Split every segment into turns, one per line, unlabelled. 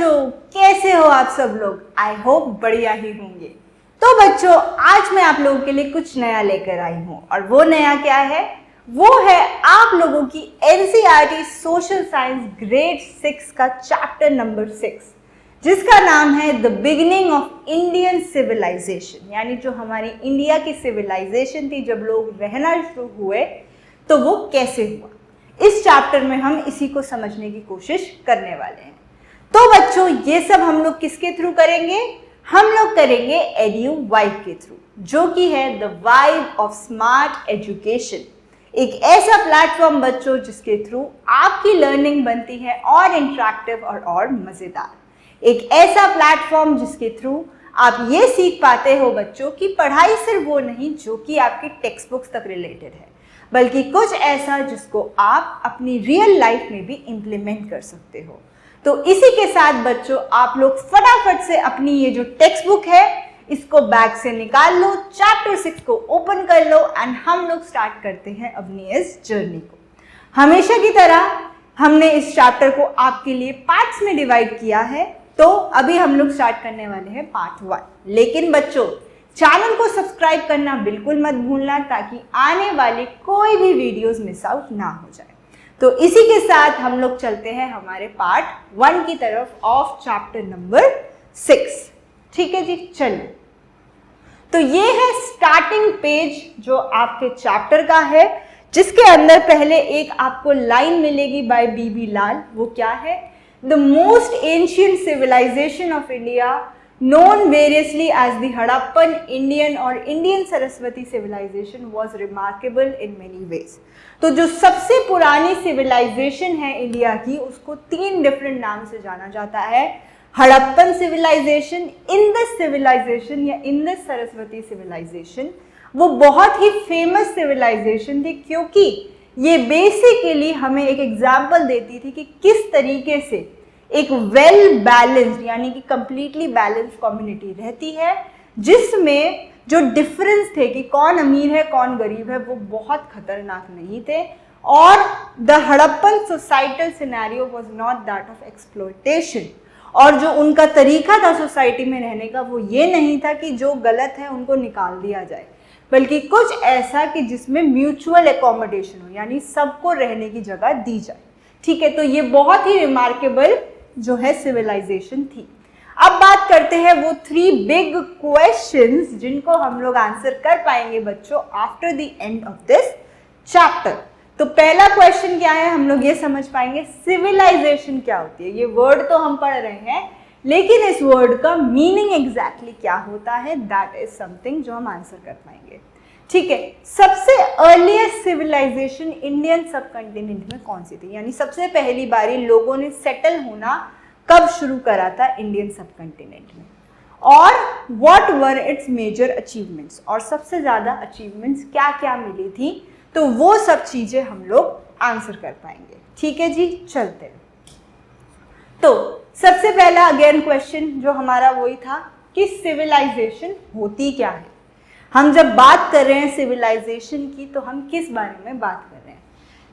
बच्चों, कैसे हो आप सब लोग? आई होप बढ़िया ही होंगे। तो बच्चों, आज मैं आप लोगों के लिए कुछ नया लेकर आई हूँ और वो नया क्या है? वो है आप लोगों की एनसीईआरटी सोशल साइंस ग्रेड 6 का चैप्टर नंबर 6, जिसका नाम है the beginning of Indian civilisation. यानी जो हमारी इंडिया की सिविलाइजेशन थी, जब लोग रहना शुरू हुए तो वो कैसे हुआ। इस चैप्टर में हम इसी को समझने की कोशिश करने वाले हैं। तो बच्चों, ये सब हम लोग किसके थ्रू करेंगे? हम लोग करेंगे एड्यू वाइब के थ्रू, जो कि है the vibe of smart education. एक ऐसा प्लेटफॉर्म बच्चों जिसके थ्रू आपकी लर्निंग बनती है और इंटरेक्टिव और मजेदार। एक ऐसा प्लेटफॉर्म जिसके थ्रू आप ये सीख पाते हो बच्चों कि पढ़ाई सिर्फ वो नहीं जो कि आपकी टेक्स्ट बुक्स तक रिलेटेड है, बल्कि कुछ ऐसा जिसको आप अपनी रियल लाइफ में भी इम्प्लीमेंट कर सकते हो। तो इसी के साथ बच्चों, आप लोग फटाफट से अपनी ये जो टेक्स्ट बुक है इसको बैग से निकाल लो, चैप्टर 6 को ओपन कर लो एंड हम लोग स्टार्ट करते हैं अपनी इस जर्नी को। हमेशा की तरह हमने इस चैप्टर को आपके लिए पार्ट्स में डिवाइड किया है, तो अभी हम लोग स्टार्ट करने वाले हैं पार्ट 1। लेकिन बच्चों, चैनल को सब्सक्राइब करना बिल्कुल मत भूलना, ताकि आने वाली कोई भी वीडियोस मिस आउट ना हो जाए। तो इसी के साथ हम लोग चलते हैं हमारे पार्ट 1 की तरफ ऑफ चैप्टर नंबर 6। ठीक है जी, चलिए। तो ये है स्टार्टिंग पेज जो आपके चैप्टर का है, जिसके अंदर पहले एक आपको लाइन मिलेगी बाय बीबी लाल। वो क्या है? The most ancient civilisation of India known variously as the Harappan, Indian और Indian Saraswati civilization was remarkable in many ways। तो जो सबसे पुरानी सिविलाइजेशन है इंडिया की, उसको 3 डिफरेंट नाम से जाना जाता है। हड़प्पन सिविलाइजेशन, इंडस सिविलाइजेशन या इंडस सरस्वती सिविलाइजेशन। वो बहुत ही फेमस सिविलाइजेशन थी, क्योंकि ये बेसिकली हमें एक एग्जाम्पल देती थी कि किस तरीके से एक वेल बैलेंस्ड यानी कि कंप्लीटली बैलेंस्ड कम्युनिटी रहती है, जिसमें जो डिफरेंस थे कि कौन अमीर है कौन गरीब है, वो बहुत खतरनाक नहीं थे। और the Harappan societal scenario was not that of exploitation. और जो उनका तरीका था सोसाइटी में रहने का, वो ये नहीं था कि जो गलत है उनको निकाल दिया जाए, बल्कि कुछ ऐसा कि जिसमें म्यूचुअल एकोमोडेशन हो, यानी सबको रहने की जगह दी जाए। ठीक है, तो ये बहुत ही रिमार्केबल जो है सिविलाइजेशन थी। अब बात करते हैं वो 3 बिग क्वेश्चंस जिनको हम लोग आंसर कर पाएंगे बच्चों after the end of this chapter. तो पहला क्वेश्चन क्या है, हम लोग ये समझ पाएंगे सिविलाइजेशन क्या होती है। ये वर्ड तो हम पढ़ रहे हैं, लेकिन इस वर्ड का मीनिंग एग्जैक्टली क्या होता है, दैट इज समथिंग जो हम आंसर कर पाएंगे। ठीक है, सबसे अर्लीस्ट सिविलाइजेशन इंडियन सब कॉन्टिनेंट में कौन सी थी? यानी सबसे पहली बारी लोगों ने सेटल होना कब शुरू करा था इंडियन सब कॉन्टिनेंट में, और what were its major achievements, और सबसे ज्यादा अचीवमेंट्स क्या क्या मिली थी। तो वो सब चीजें हम लोग आंसर कर पाएंगे। ठीक है जी, चलते हैं। तो सबसे पहला अगेन क्वेश्चन जो हमारा वही था कि सिविलाइजेशन होती क्या है। हम जब बात कर रहे हैं सिविलाइजेशन की, तो हम किस बारे में बात कर रहे हैं?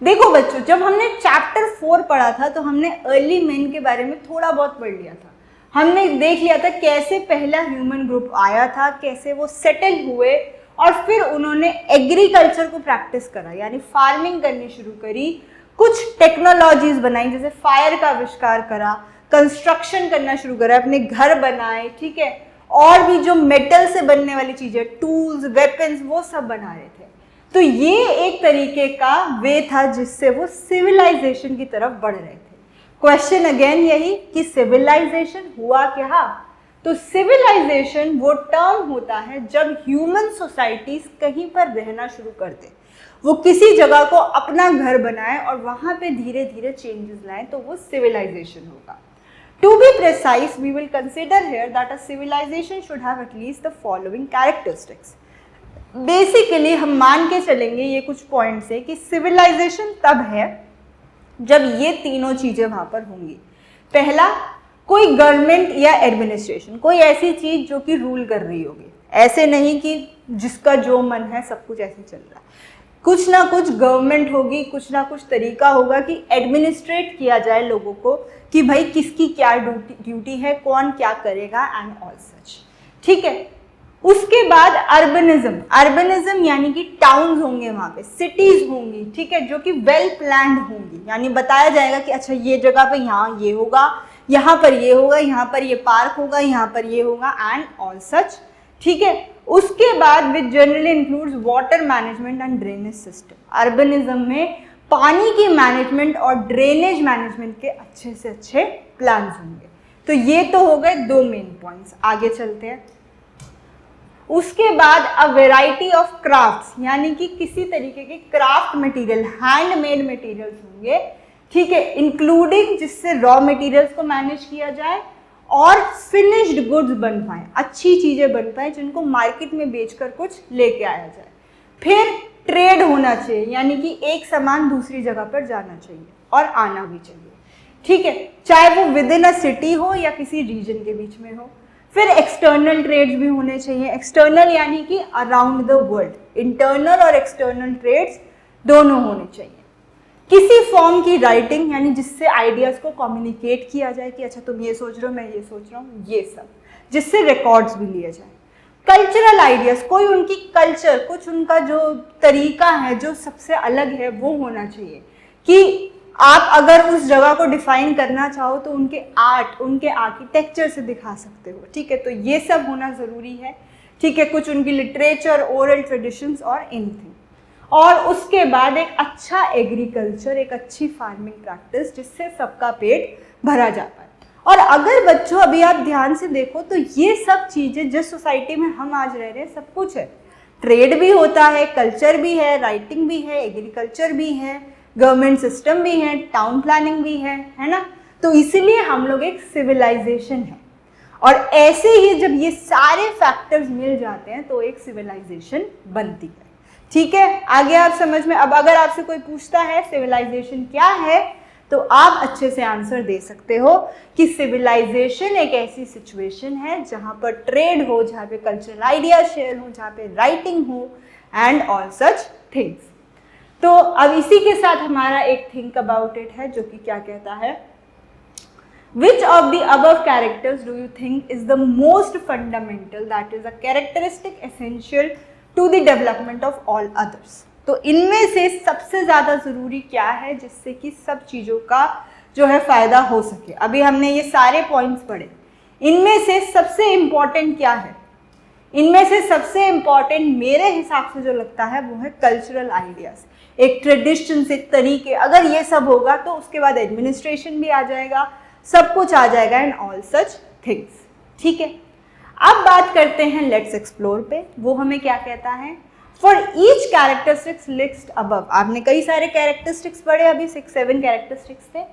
देखो बच्चों, जब हमने चैप्टर 4 पढ़ा था तो हमने अर्ली मैन के बारे में थोड़ा बहुत पढ़ लिया था। हमने देख लिया था कैसे पहला ह्यूमन ग्रुप आया था, कैसे वो सेटल हुए, और फिर उन्होंने एग्रीकल्चर को प्रैक्टिस करा, यानी फार्मिंग करनी शुरू करी, कुछ टेक्नोलॉजीज बनाई, जैसे फायर का आविष्कार करा, कंस्ट्रक्शन करना शुरू करा, अपने घर बनाए। ठीक है, और भी जो मेटल से बनने वाली चीजें, टूल्स, वेपन्स, वो सब बना रहे थे। तो ये एक तरीके का वे था जिससे वो सिविलाइजेशन की तरफ बढ़ रहे थे। क्वेश्चन अगेन यही कि सिविलाइजेशन हुआ क्या? तो सिविलाइजेशन वो टर्म होता है जब ह्यूमन सोसाइटीज कहीं पर रहना शुरू कर दे, वो किसी जगह को अपना घर बनाए और वहां पे धीरे धीरे चेंजेस लाए, तो वो सिविलाइजेशन होगा। To be precise, we will consider here that a civilization should have at least the following characteristics. Basically, हम मान के चलेंगे ये कुछ पॉइंट्स है कि सिविलाइजेशन तब है जब ये तीनों चीजें वहां पर होंगी। पहला, कोई गवर्नमेंट या एडमिनिस्ट्रेशन, कोई ऐसी चीज जो कि रूल कर रही होगी, ऐसे नहीं कि जिसका जो मन है सब कुछ ऐसे चल रहा है। कुछ ना कुछ गवर्नमेंट होगी, कुछ ना कुछ तरीका होगा कि एडमिनिस्ट्रेट किया जाए लोगों को कि भाई किसकी क्या ड्यूटी है, कौन क्या करेगा एंड ऑल सच। ठीक है, उसके बाद अर्बनिज्म यानी कि टाउन्स होंगे, वहां पे सिटीज होंगी, ठीक है, जो कि वेल प्लान्ड होंगी, यानी बताया जाएगा कि अच्छा ये जगह पे यहाँ ये होगा, यहाँ पर ये होगा, यहाँ पर ये पार्क होगा, यहाँ पर ये होगा एंड ऑल सच। ठीक है, उसके बाद with generally includes water management and drainage system. Urbanism में पानी की मैनेजमेंट और ड्रेनेज मैनेजमेंट के अच्छे से अच्छे प्लान्स होंगे। तो ये तो हो गए 2 मेन पॉइंट्स। आगे चलते हैं। उसके बाद अ वेराइटी ऑफ क्राफ्ट्स, यानी कि किसी तरीके के क्राफ्ट मटेरियल, हैंडमेड मटेरियल्स होंगे, ठीक है, इंक्लूडिंग जिससे रॉ मटेरियल्स को मैनेज किया जाए और फिनिश्ड गुड्स बन पाए, अच्छी चीजें बन पाए जिनको मार्केट में बेचकर कुछ लेके आया जाए। फिर ट्रेड होना चाहिए, यानी कि एक सामान दूसरी जगह पर जाना चाहिए और आना भी चाहिए। ठीक है, चाहे वो विद इन अ सिटी हो या किसी रीजन के बीच में हो। फिर एक्सटर्नल ट्रेड्स भी होने चाहिए। एक्सटर्नल यानी कि अराउंड द वर्ल्ड। इंटरनल और एक्सटर्नल ट्रेड्स दोनों होने चाहिए। किसी फॉर्म की राइटिंग, यानी जिससे आइडियाज को कम्युनिकेट किया जाए कि अच्छा तुम ये सोच रहे हो, मैं ये सोच रहा हूँ, ये सब, जिससे रिकॉर्ड्स भी लिए जाए। कल्चरल आइडियाज, कोई उनकी कल्चर, कुछ उनका जो तरीका है जो सबसे अलग है वो होना चाहिए कि आप अगर उस जगह को डिफाइन करना चाहो तो उनके आर्ट, उनके आर्किटेक्चर से दिखा सकते हो। ठीक है, तो ये सब होना ज़रूरी है। ठीक है, कुछ उनकी लिटरेचर, ओरल ट्रेडिशंस और एनीथिंग। और उसके बाद एक अच्छा एग्रीकल्चर, एक अच्छी फार्मिंग प्रैक्टिस जिससे सबका पेट भरा जाता है। और अगर बच्चों अभी आप ध्यान से देखो तो ये सब चीज़ें जिस सोसाइटी में हम आज रह रहे हैं सब कुछ है। ट्रेड भी होता है, कल्चर भी है, राइटिंग भी है, एग्रीकल्चर भी है, गवर्नमेंट सिस्टम भी है, टाउन प्लानिंग भी है ना। तो इसीलिए हम लोग एक सिविलाइजेशन है। और ऐसे ही जब ये सारे फैक्टर्स मिल जाते हैं तो एक सिविलाइजेशन बनती है। ठीक है, आगे आप समझ में। अब अगर आपसे कोई पूछता है सिविलाइजेशन क्या है तो आप अच्छे से आंसर दे सकते हो कि सिविलाइजेशन एक ऐसी सिचुएशन है जहां पर ट्रेड हो, जहां पे कल्चरल आइडिया शेयर हो, जहां पे राइटिंग हो एंड ऑल सच थिंग्स। तो अब इसी के साथ हमारा एक थिंक अबाउट इट है जो कि क्या कहता है, which of the above characters do you think is the most fundamental, that is a characteristic essential to the development of all others. तो इनमें से सबसे ज्यादा जरूरी क्या है जिससे कि सब चीजों का जो है फायदा हो सके। अभी हमने ये सारे पॉइंट्स पढ़े, इनमें से सबसे इंपॉर्टेंट क्या है? इनमें से सबसे इंपॉर्टेंट मेरे हिसाब से जो लगता है वो है कल्चरल आइडियाज, एक ट्रेडिशन, एक तरीके। अगर ये सब होगा तो उसके बाद एडमिनिस्ट्रेशन भी आ जाएगा, सब कुछ आ जाएगा एंड ऑल सच थिंग्स। ठीक है, अब बात करते हैं लेट्स एक्सप्लोर पे। वो हमें क्या कहता है, for each characteristics list above. आपने कई सारे कैरेक्टरिस्टिक्स पढ़े, अभी 6-7 कैरेक्टरिस्टिक्स थे।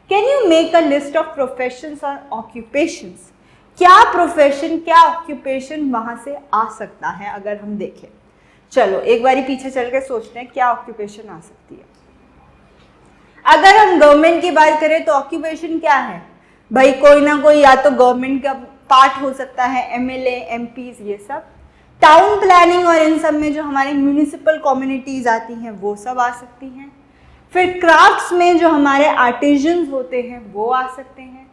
Can you make a list of professions और ऑक्यूपेशंस? क्या प्रोफेशन, क्या ऑक्यूपेशन वहां से आ सकता है अगर हम देखें। चलो एक बारी पीछे चल के सोचते हैं क्या ऑक्यूपेशन आ सकती है। अगर हम गवर्नमेंट की बात करें तो ऑक्यूपेशन क्या है भाई, कोई ना कोई या तो गवर्नमेंट का पार्ट हो सकता है, एमएलए, एमपीज, ये सब। टाउन प्लानिंग और इन सब में जो हमारी म्यूनिसिपल कम्युनिटीज आती हैं वो सब आ सकती हैं। फिर क्राफ्ट्स में जो हमारे आर्टिजन्स होते हैं वो आ सकते हैं।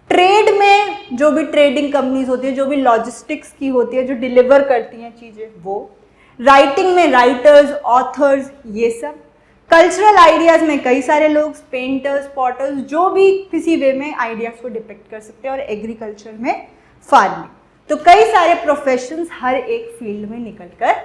ट्रेड में जो भी ट्रेडिंग कंपनीज होती है, जो भी लॉजिस्टिक्स की होती है, जो डिलीवर करती हैं चीज़ें, वो। राइटिंग में राइटर्स, ऑथर्स, ये सब। कल्चरल आइडियाज में कई सारे लोग, पेंटर्स, पॉटर्स, जो भी किसी वे में आइडियाज को डिपिक्ट कर सकते हैं। और एग्रीकल्चर में फार्मिंग। तो कई सारे प्रोफेशंस हर एक फील्ड में निकल कर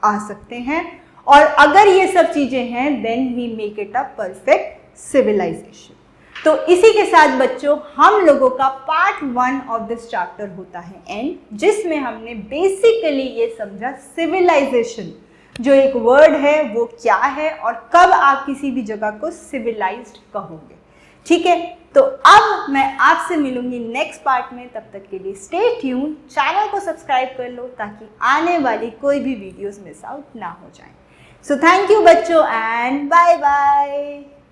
आ सकते हैं। और अगर ये सब चीजें हैं then we make it a perfect civilisation. तो इसी के साथ बच्चों हम लोगों का पार्ट 1 ऑफ दिस चैप्टर होता है एंड, जिसमें हमने बेसिकली ये समझा सिविलाइजेशन जो एक वर्ड है वो क्या है और कब आप किसी भी जगह को सिविलाइज्ड कहोगे। ठीक है, तो अब मैं आपसे मिलूंगी नेक्स्ट पार्ट में। तब तक के लिए स्टे ट्यून, चैनल को सब्सक्राइब कर लो ताकि आने वाली कोई भी वीडियोस मिस आउट ना हो जाए। सो थैंक यू बच्चों एंड बाय बाय।